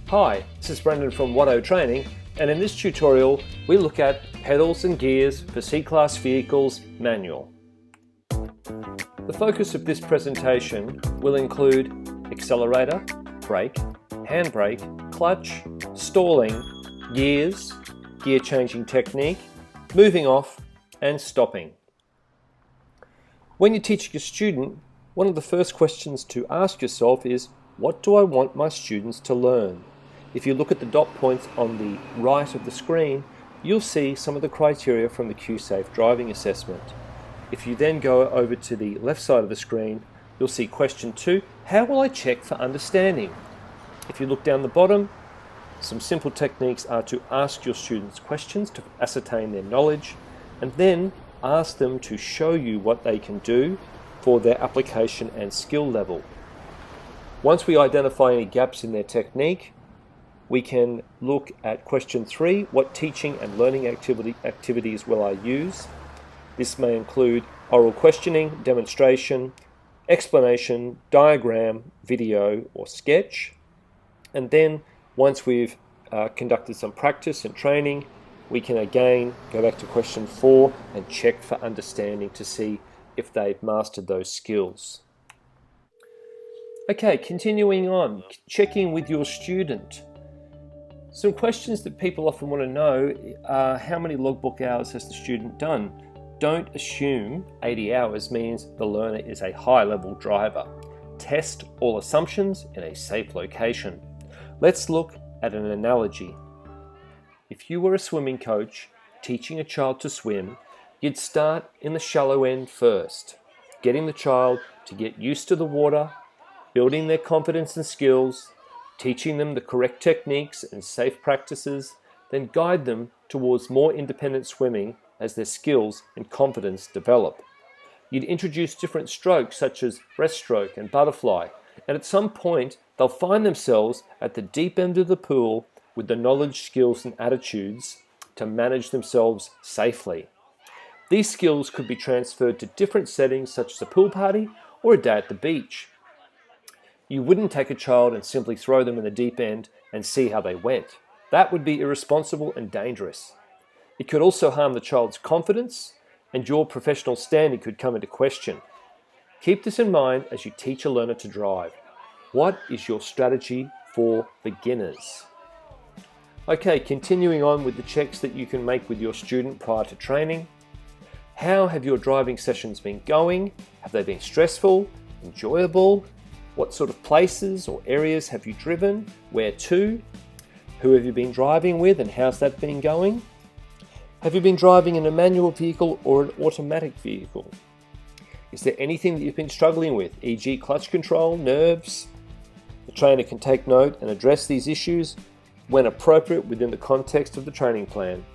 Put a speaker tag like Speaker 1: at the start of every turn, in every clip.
Speaker 1: Hi, this is Brendan from Watto Training, and in this tutorial we look at pedals and gears for C-Class vehicles manual. The focus of this presentation will include accelerator, brake, handbrake, clutch, stalling, gears, gear changing technique, moving off and stopping. When you're teaching a student, one of the first questions to ask yourself is, what do I want my students to learn? If you look at the dot points on the right of the screen, you'll see some of the criteria from the Q-Safe driving assessment. If you then go over to the left side of the screen, you'll see question 2, how will I check for understanding? If you look down the bottom, some simple techniques are to ask your students questions to ascertain their knowledge, and then ask them to show you what they can do for their application and skill level. Once we identify any gaps in their technique, we can look at question 3, what teaching and learning activities will I use? This may include oral questioning, demonstration, explanation, diagram, video or sketch. And then once we've conducted some practice and training, we can again go back to question 4 and check for understanding to see if they've mastered those skills. Okay, continuing on, checking with your student. Some questions that people often want to know are how many logbook hours has the student done? Don't assume 80 hours means the learner is a high-level driver. Test all assumptions in a safe location. Let's look at an analogy. If you were a swimming coach teaching a child to swim, you'd start in the shallow end first, getting the child to get used to the water, building their confidence and skills, teaching them the correct techniques and safe practices, then guide them towards more independent swimming as their skills and confidence develop. You'd introduce different strokes such as breaststroke and butterfly, and at some point they'll find themselves at the deep end of the pool with the knowledge, skills and attitudes to manage themselves safely. These skills could be transferred to different settings such as a pool party or a day at the beach. You wouldn't take a child and simply throw them in the deep end and see how they went. That would be irresponsible and dangerous. It could also harm the child's confidence, and your professional standing could come into question. Keep this in mind as you teach a learner to drive. What is your strategy for beginners? Okay, continuing on with the checks that you can make with your student prior to training. How have your driving sessions been going? Have they been stressful, enjoyable? What sort of places or areas have you driven? Where to? Who have you been driving with and how's that been going? Have you been driving in a manual vehicle or an automatic vehicle? Is there anything that you've been struggling with, e.g. clutch control, nerves? The trainer can take note and address these issues when appropriate within the context of the training plan.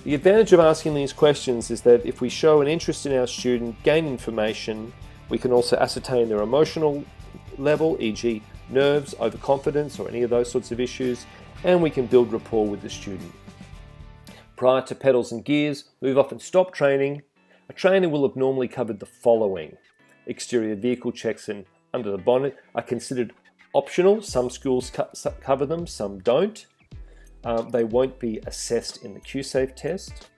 Speaker 1: The advantage of asking these questions is that if we show an interest in our student, gain information, we can also ascertain their emotional level, e.g. nerves, overconfidence, or any of those sorts of issues, and we can build rapport with the student. Prior to pedals and gears, move off and stop training, a trainer will have normally covered the following. Exterior vehicle checks and under the bonnet are considered optional. Some schools cover them, some don't. They won't be assessed in the Q-Safe test.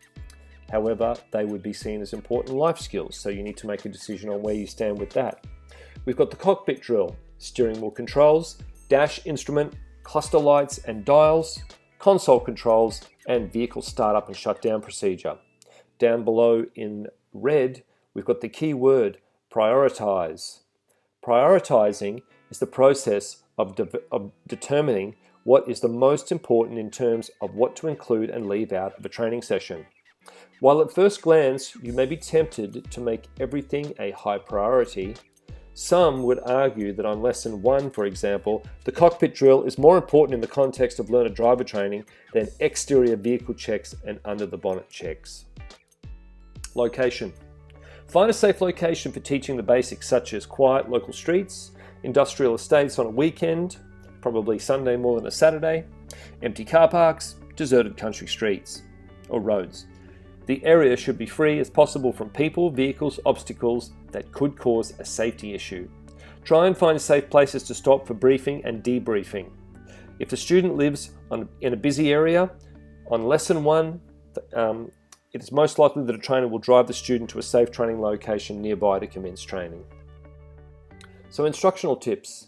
Speaker 1: However, they would be seen as important life skills, so you need to make a decision on where you stand with that. We've got the cockpit drill, steering wheel controls, dash instrument, cluster lights and dials, console controls, and vehicle startup and shutdown procedure. Down below in red, we've got the key word, prioritize. Prioritizing is the process of determining what is the most important in terms of what to include and leave out of a training session. While at first glance you may be tempted to make everything a high priority, some would argue that on lesson 1, for example, the cockpit drill is more important in the context of learner-driver training than exterior vehicle checks and under-the-bonnet checks. Location. Find a safe location for teaching the basics such as quiet local streets, industrial estates on a weekend, probably Sunday more than a Saturday, empty car parks, deserted country streets or roads. The area should be free as possible from people, vehicles, obstacles that could cause a safety issue. Try and find safe places to stop for briefing and debriefing. If the student lives in a busy area, on lesson 1, it is most likely that a trainer will drive the student to a safe training location nearby to commence training. So instructional tips.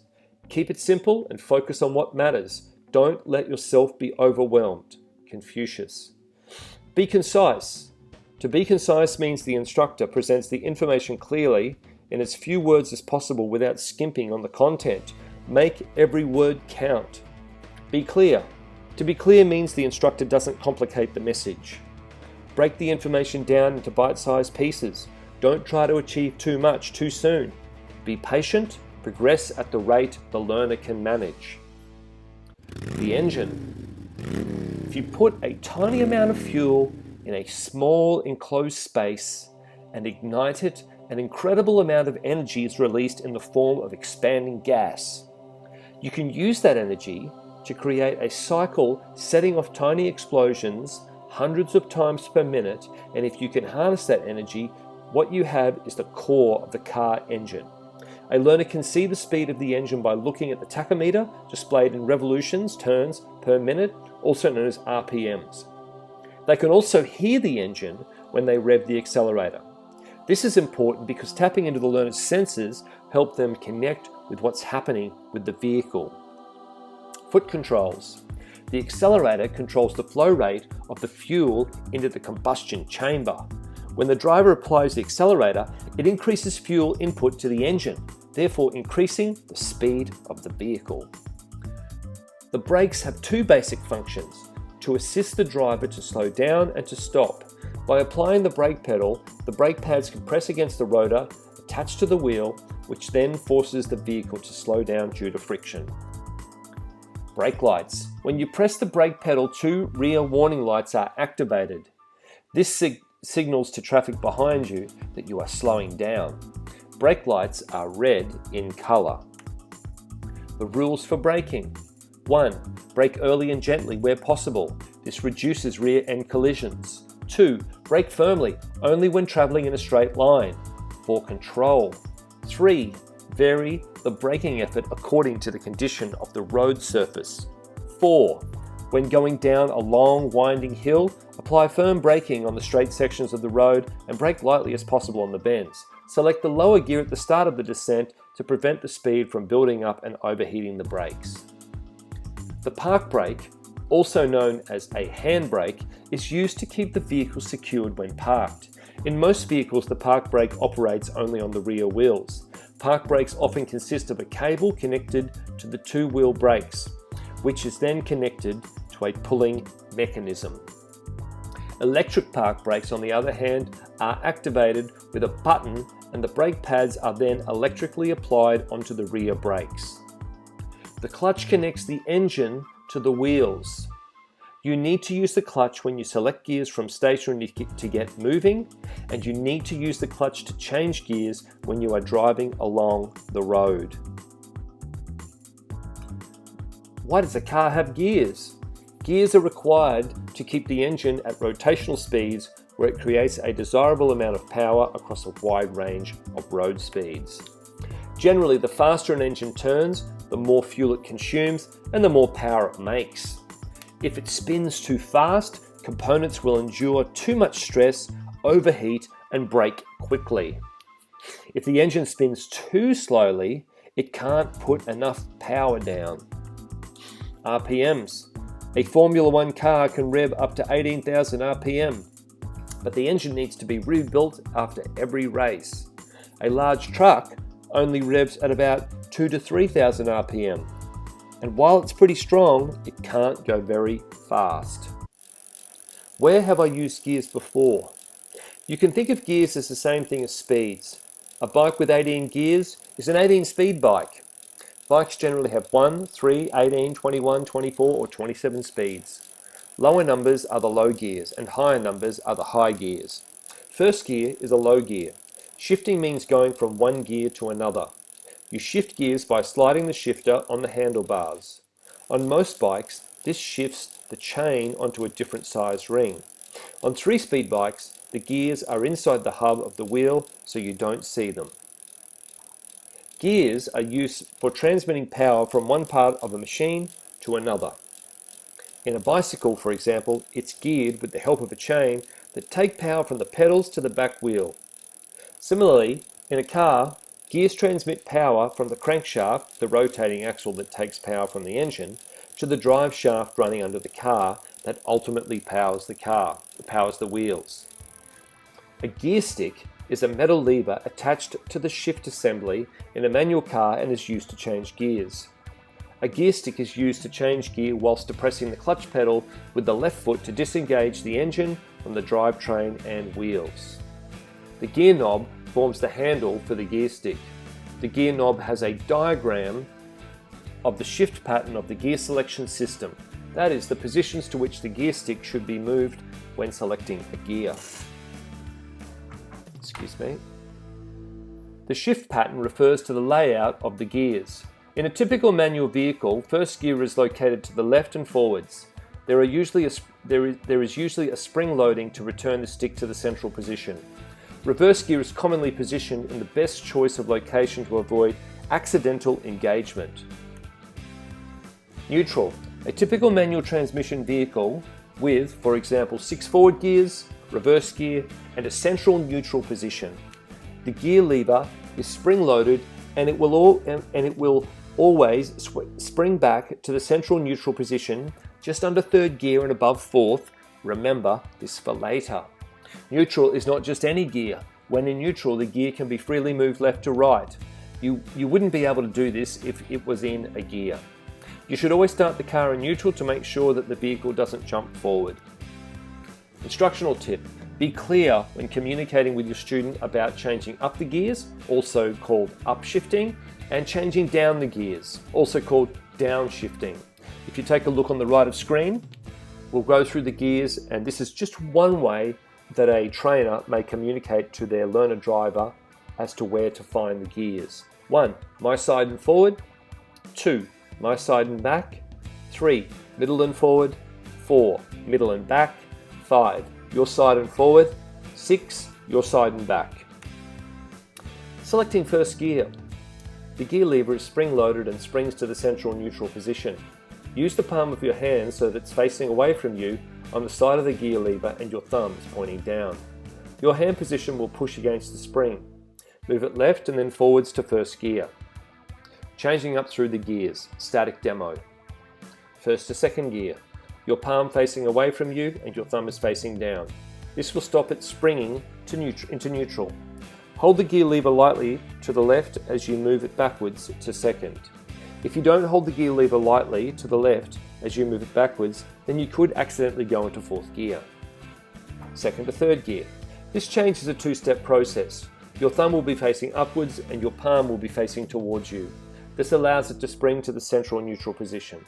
Speaker 1: Keep it simple and focus on what matters. Don't let yourself be overwhelmed. Confucius. Be concise. To be concise means the instructor presents the information clearly in as few words as possible without skimping on the content. Make every word count. Be clear. To be clear means the instructor doesn't complicate the message. Break the information down into bite-sized pieces. Don't try to achieve too much too soon. Be patient. Progress at the rate the learner can manage. The engine. If you put a tiny amount of fuel in a small enclosed space and ignite it, an incredible amount of energy is released in the form of expanding gas. You can use that energy to create a cycle setting off tiny explosions hundreds of times per minute, and if you can harness that energy, what you have is the core of the car engine. A learner can see the speed of the engine by looking at the tachometer, displayed in revolutions, turns per minute, also known as RPMs. They can also hear the engine when they rev the accelerator. This is important because tapping into the learner's senses help them connect with what's happening with the vehicle. Foot controls. The accelerator controls the flow rate of the fuel into the combustion chamber. When the driver applies the accelerator, it increases fuel input to the engine, therefore increasing the speed of the vehicle. The brakes have two basic functions: to assist the driver to slow down and to stop. By applying the brake pedal, the brake pads can press against the rotor attached to the wheel, which then forces the vehicle to slow down due to friction. Brake lights. When you press the brake pedal, two rear warning lights are activated. This signals to traffic behind you that you are slowing down. Brake lights are red in color. The rules for braking. 1. Brake early and gently where possible. This reduces rear end collisions. 2. Brake firmly, only when traveling in a straight line, for control. 3. Vary the braking effort according to the condition of the road surface. 4. When going down a long, winding hill, apply firm braking on the straight sections of the road and brake lightly as possible on the bends. Select the lower gear at the start of the descent to prevent the speed from building up and overheating the brakes. The park brake, also known as a handbrake, is used to keep the vehicle secured when parked. In most vehicles, the park brake operates only on the rear wheels. Park brakes often consist of a cable connected to the two-wheel brakes, which is then connected to a pulling mechanism. Electric park brakes, on the other hand, are activated with a button, and the brake pads are then electrically applied onto the rear brakes. The clutch connects the engine to the wheels. You need to use the clutch when you select gears from stationary to get moving, and you need to use the clutch to change gears when you are driving along the road. Why does a car have gears? Gears are required to keep the engine at rotational speeds where it creates a desirable amount of power across a wide range of road speeds. Generally, the faster an engine turns, the more fuel it consumes and the more power it makes. If it spins too fast, components will endure too much stress, overheat, and break quickly. If the engine spins too slowly, it can't put enough power down. RPMs. A Formula One car can rev up to 18,000 RPM, but the engine needs to be rebuilt after every race. A large truck only revs at about 2,000 to 3,000 RPM. And while it's pretty strong, it can't go very fast. Where have I used gears before? You can think of gears as the same thing as speeds. A bike with 18 gears is an 18-speed bike. Bikes generally have 1, 3, 18, 21, 24 or 27 speeds. Lower numbers are the low gears and higher numbers are the high gears. First gear is a low gear. Shifting means going from one gear to another. You shift gears by sliding the shifter on the handlebars. On most bikes, this shifts the chain onto a different size ring. On 3-speed bikes, the gears are inside the hub of the wheel so you don't see them. Gears are used for transmitting power from one part of a machine to another. In a bicycle, for example, it's geared with the help of a chain that take power from the pedals to the back wheel. Similarly, in a car, gears transmit power from the crankshaft, the rotating axle that takes power from the engine, to the drive shaft running under the car that ultimately powers the wheels. A gear stick is a metal lever attached to the shift assembly in a manual car and is used to change gears. A gear stick is used to change gear whilst depressing the clutch pedal with the left foot to disengage the engine from the drivetrain and wheels. The gear knob forms the handle for the gear stick. The gear knob has a diagram of the shift pattern of the gear selection system. That is, the positions to which the gear stick should be moved when selecting a gear. Excuse me. The shift pattern refers to the layout of the gears. In a typical manual vehicle, first gear is located to the left and forwards. There is usually a spring loading to return the stick to the central position. Reverse gear is commonly positioned in the best choice of location to avoid accidental engagement. Neutral. A typical manual transmission vehicle with, for example, 6 forward gears, reverse gear, and a central neutral position. The gear lever is spring-loaded and it will always spring back to the central neutral position just under 3rd gear and above 4th. Remember this for later. Neutral is not just any gear. When in neutral, the gear can be freely moved left to right. You wouldn't be able to do this if it was in a gear. You should always start the car in neutral to make sure that the vehicle doesn't jump forward. Instructional tip: be clear when communicating with your student about changing up the gears, also called upshifting, and changing down the gears, also called downshifting. If you take a look on the right of screen, we'll go through the gears, and this is just one way that a trainer may communicate to their learner driver as to where to find the gears. 1. My side and forward. 2. My side and back. 3. Middle and forward. 4. Middle and back. 5. Your side and forward. 6. Your side and back. Selecting first gear. The gear lever is spring-loaded and springs to the central neutral position. Use the palm of your hand so that it's facing away from you on the side of the gear lever and your thumb is pointing down. Your hand position will push against the spring. Move it left and then forwards to first gear. Changing up through the gears, static demo. First to second gear. Your palm facing away from you and your thumb is facing down. This will stop it springing into neutral. Hold the gear lever lightly to the left as you move it backwards to second. If you don't hold the gear lever lightly to the left as you move it backwards, then you could accidentally go into 4th gear. Second to third gear. This change is a 2-step process. Your thumb will be facing upwards and your palm will be facing towards you. This allows it to spring to the central neutral position.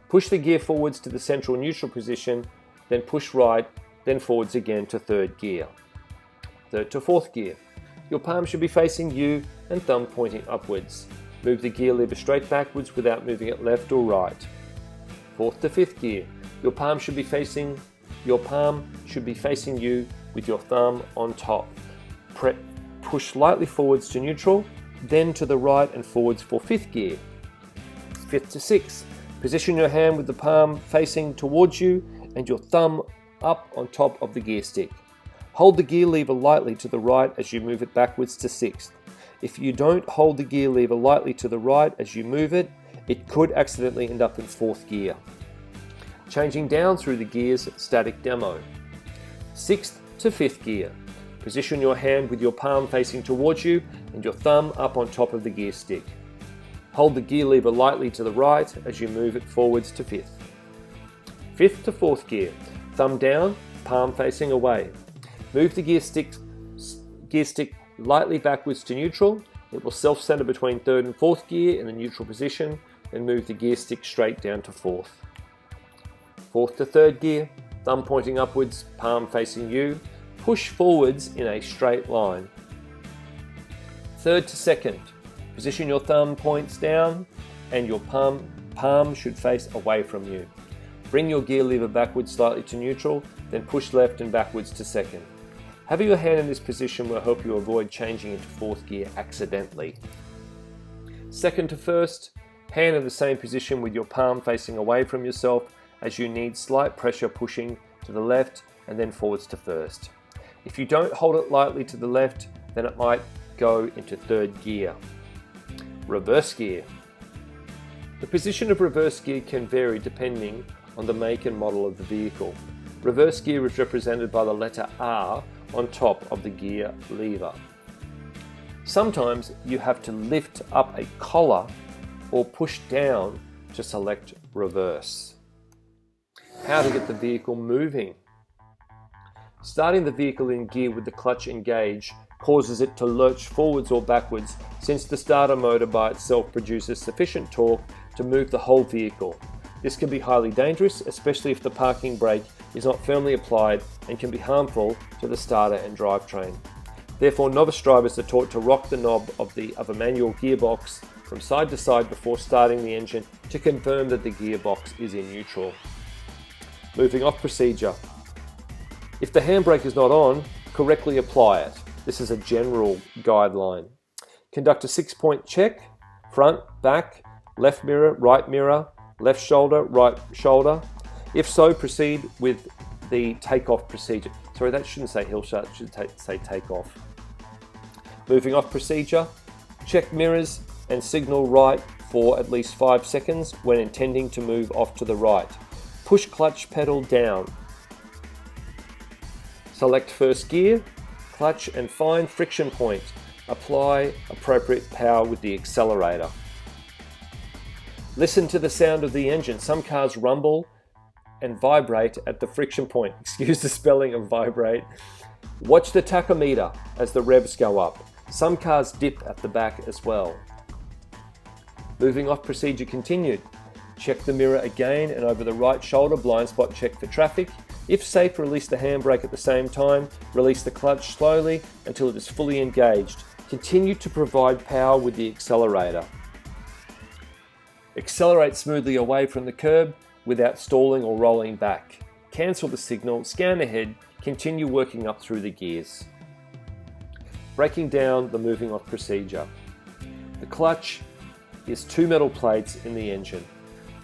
Speaker 1: Push the gear forwards to the central neutral position, then push right, then forwards again to 3rd gear. 3rd to 4th gear. Your palm should be facing you and thumb pointing upwards. Move the gear lever straight backwards without moving it left or right. 4th to 5th gear. Your palm should be facing you with your thumb on top. Push lightly forwards to neutral, then to the right and forwards for 5th gear. 5th to 6th. Position your hand with the palm facing towards you and your thumb up on top of the gear stick. Hold the gear lever lightly to the right as you move it backwards to 6th. If you don't hold the gear lever lightly to the right as you move it, it could accidentally end up in 4th gear. Changing down through the gears, static demo. 6th to 5th gear. Position your hand with your palm facing towards you and your thumb up on top of the gear stick. Hold the gear lever lightly to the right as you move it forwards to 5th. 5th to 4th gear. Thumb down, palm facing away. Move the gear stick lightly backwards to neutral. It will self-center between 3rd and 4th gear in the neutral position, then move the gear stick straight down to 4th. 4th to 3rd gear, thumb pointing upwards, palm facing you. Push forwards in a straight line. 3rd to 2nd, position your thumb points down and your palm should face away from you. Bring your gear lever backwards slightly to neutral, then push left and backwards to 2nd. Having your hand in this position will help you avoid changing into 4th gear accidentally. 2nd to 1st, Hand in the same position with your palm facing away from yourself, as you need slight pressure pushing to the left and then forwards to first. If you don't hold it lightly to the left, then it might go into third gear. Reverse gear. The position of reverse gear can vary depending on the make and model of the vehicle. Reverse gear is represented by the letter R on top of the gear lever. Sometimes you have to lift up a collar or push down to select reverse. How to get the vehicle moving. Starting the vehicle in gear with the clutch engaged causes it to lurch forwards or backwards, since the starter motor by itself produces sufficient torque to move the whole vehicle. This can be highly dangerous, especially if the parking brake is not firmly applied, and can be harmful to the starter and drivetrain. Therefore, novice drivers are taught to rock the knob of a manual gearbox from side to side before starting the engine to confirm that the gearbox is in neutral. Moving off procedure. If the handbrake is not on, correctly apply it. This is a general guideline. Conduct a 6-point check: front, back, left mirror, left shoulder, right shoulder. If so, proceed with the takeoff procedure. Sorry, that shouldn't say hill shot, it should say takeoff. Moving off procedure, check mirrors and signal right for at least 5 seconds when intending to move off to the right. Push clutch pedal down. Select first gear, clutch and find friction point. Apply appropriate power with the accelerator. Listen to the sound of the engine. Some cars rumble and vibrate at the friction point. Excuse the spelling of vibrate. Watch the tachometer as the revs go up. Some cars dip at the back as well. Moving off procedure continued. Check the mirror again and over the right shoulder, blind spot check for traffic. If safe, release the handbrake at the same time. Release the clutch slowly until it is fully engaged. Continue to provide power with the accelerator. Accelerate smoothly away from the curb without stalling or rolling back. Cancel the signal, scan ahead, continue working up through the gears. Breaking down the moving off procedure. The clutch is 2 metal plates in the engine.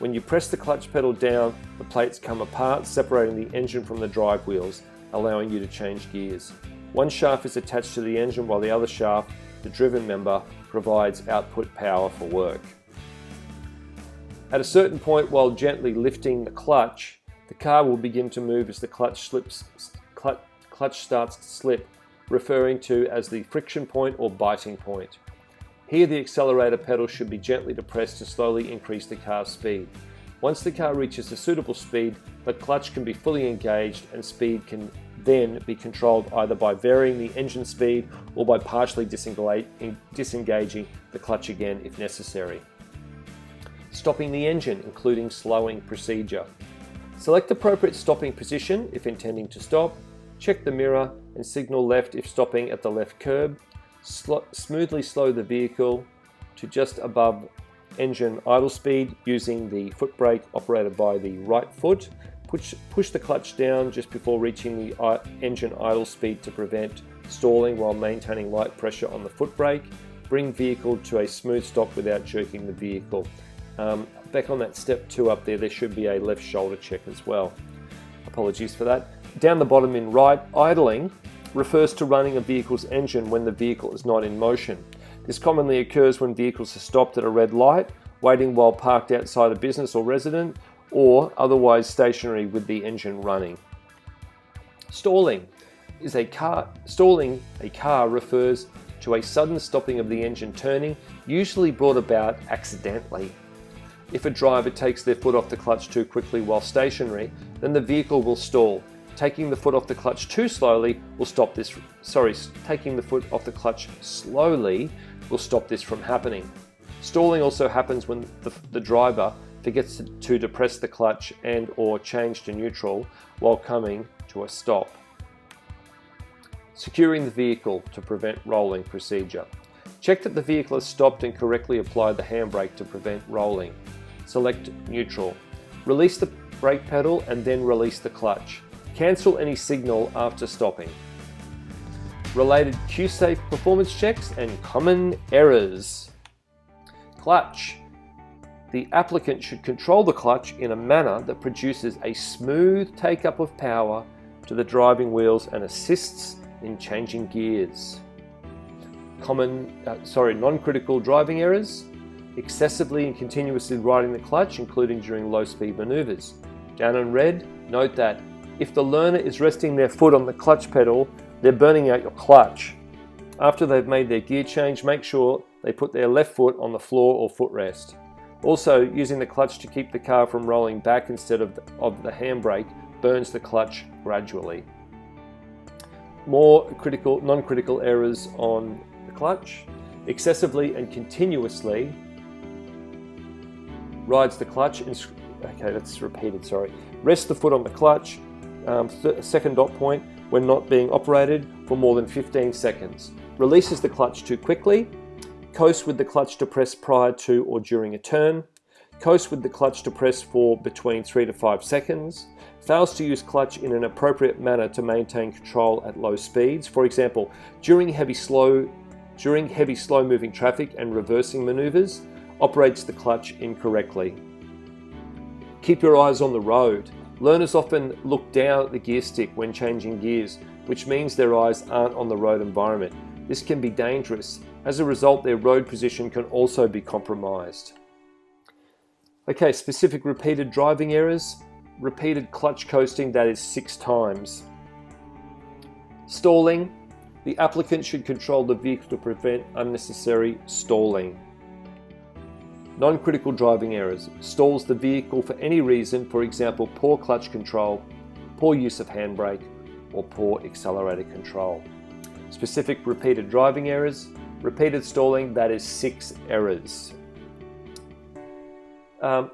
Speaker 1: When you press the clutch pedal down, the plates come apart, separating the engine from the drive wheels, allowing you to change gears. One shaft is attached to the engine while the other shaft, the driven member, provides output power for work. At a certain point, while gently lifting the clutch, the car will begin to move as the clutch starts to slip, referring to as the friction point or biting point. Here, the accelerator pedal should be gently depressed to slowly increase the car's speed. Once the car reaches a suitable speed, the clutch can be fully engaged, and speed can then be controlled either by varying the engine speed or by partially disengaging the clutch again if necessary. Stopping the engine, including slowing procedure. Select appropriate stopping position if intending to stop. Check the mirror and signal left if stopping at the left curb. Smoothly slow the vehicle to just above engine idle speed using the foot brake operated by the right foot. Push the clutch down just before reaching the engine idle speed to prevent stalling while maintaining light pressure on the foot brake. Bring vehicle to a smooth stop without jerking the vehicle. Back on that step 2 up there should be a left shoulder check as well. Apologies for that. Down the bottom in right, idling refers to running a vehicle's engine when the vehicle is not in motion. This commonly occurs when vehicles are stopped at a red light, waiting while parked outside a business or residence, or otherwise stationary with the engine running. Stalling a car refers to a sudden stopping of the engine turning, usually brought about accidentally. If a driver takes their foot off the clutch too quickly while stationary, then the vehicle will stall. Taking the foot off the clutch too slowly will stop this. Taking the foot off the clutch slowly will stop this from happening. Stalling also happens when the driver forgets to depress the clutch and or change to neutral while coming to a stop. Securing the vehicle to prevent rolling procedure. Check that the vehicle has stopped and correctly apply the handbrake to prevent rolling. Select neutral. Release the brake pedal and then release the clutch. Cancel any signal after stopping. Related Q-safe performance checks and common errors. Clutch. The applicant should control the clutch in a manner that produces a smooth take-up of power to the driving wheels and assists in changing gears. Non-critical driving errors: excessively and continuously riding the clutch, including during low-speed maneuvers. Down in red, note that if the learner is resting their foot on the clutch pedal, they're burning out your clutch. After they've made their gear change, make sure they put their left foot on the floor or footrest. Also, using the clutch to keep the car from rolling back instead of the handbrake burns the clutch gradually. More non-critical errors on the clutch: excessively and continuously rides the clutch. Okay, that's repeated, sorry. Rest the foot on the clutch, second dot point, when not being operated for more than 15 seconds. Releases the clutch too quickly. Coast with the clutch to press prior to or during a turn. Coast with the clutch to press for between 3 to 5 seconds. Fails to use clutch in an appropriate manner to maintain control at low speeds. For example, during heavy slow moving traffic and reversing maneuvers, operates the clutch incorrectly. Keep your eyes on the road. Learners often look down at the gear stick when changing gears, which means their eyes aren't on the road environment. This can be dangerous. As a result, their road position can also be compromised. Okay, specific repeated driving errors: repeated clutch coasting, that is 6 times. Stalling: the applicant should control the vehicle to prevent unnecessary stalling. Non-critical driving errors: stalls the vehicle for any reason, for example, poor clutch control, poor use of handbrake, or poor accelerator control. Specific repeated driving errors: repeated stalling, that is 6 errors.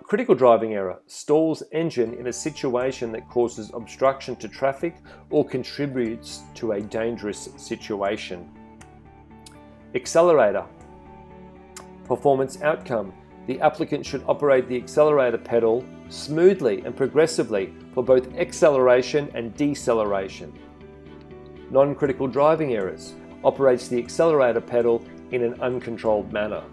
Speaker 1: Critical driving error: stalls engine in a situation that causes obstruction to traffic or contributes to a dangerous situation. Accelerator performance outcome: the applicant should operate the accelerator pedal smoothly and progressively for both acceleration and deceleration. Non-critical driving errors: operates the accelerator pedal in an uncontrolled manner.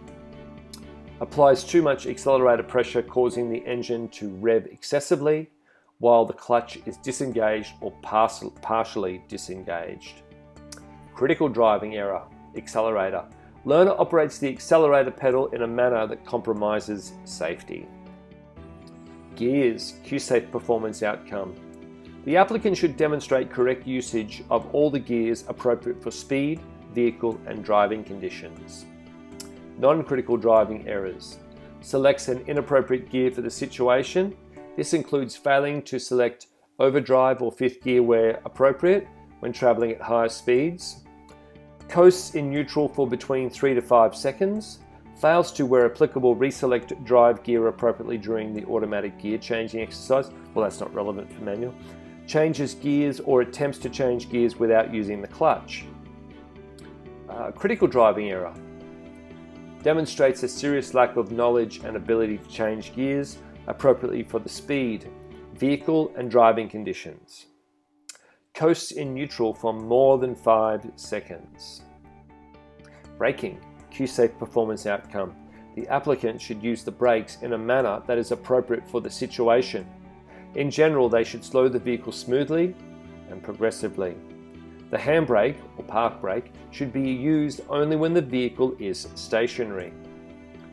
Speaker 1: Applies too much accelerator pressure, causing the engine to rev excessively while the clutch is disengaged or partially disengaged. Critical driving error: accelerator. Learner operates the accelerator pedal in a manner that compromises safety. Gears, Q-safe performance outcome. The applicant should demonstrate correct usage of all the gears appropriate for speed, vehicle, and driving conditions. Non-critical driving errors: selects an inappropriate gear for the situation. This includes failing to select overdrive or 5th gear where appropriate when traveling at higher speeds. Coasts in neutral for between 3 to 5 seconds. Fails to, where applicable, reselect drive gear appropriately during the automatic gear changing exercise. Well, that's not relevant for manual. Changes gears or attempts to change gears without using the clutch. Critical driving error: demonstrates a serious lack of knowledge and ability to change gears appropriately for the speed, vehicle, and driving conditions. Coasts in neutral for more than 5 seconds. Braking, Q-safe performance outcome. The applicant should use the brakes in a manner that is appropriate for the situation. In general, they should slow the vehicle smoothly and progressively. The handbrake or park brake should be used only when the vehicle is stationary.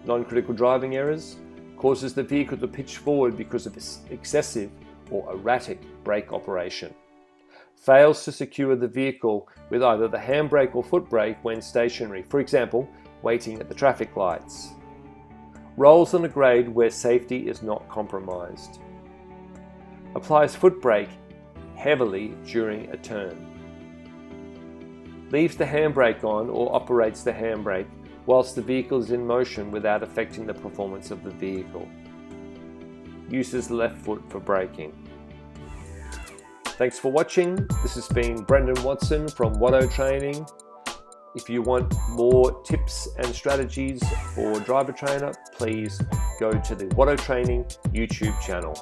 Speaker 1: Non-critical driving errors: causes the vehicle to pitch forward because of excessive or erratic brake operation. Fails to secure the vehicle with either the handbrake or foot brake when stationary, for example, waiting at the traffic lights. Rolls on a grade where safety is not compromised. Applies foot brake heavily during a turn. Leaves the handbrake on or operates the handbrake whilst the vehicle is in motion without affecting the performance of the vehicle. Uses left foot for braking. Thanks for watching. This has been Brendan Watson from Watto Training. If you want more tips and strategies for driver trainer, please go to the Watto Training YouTube channel.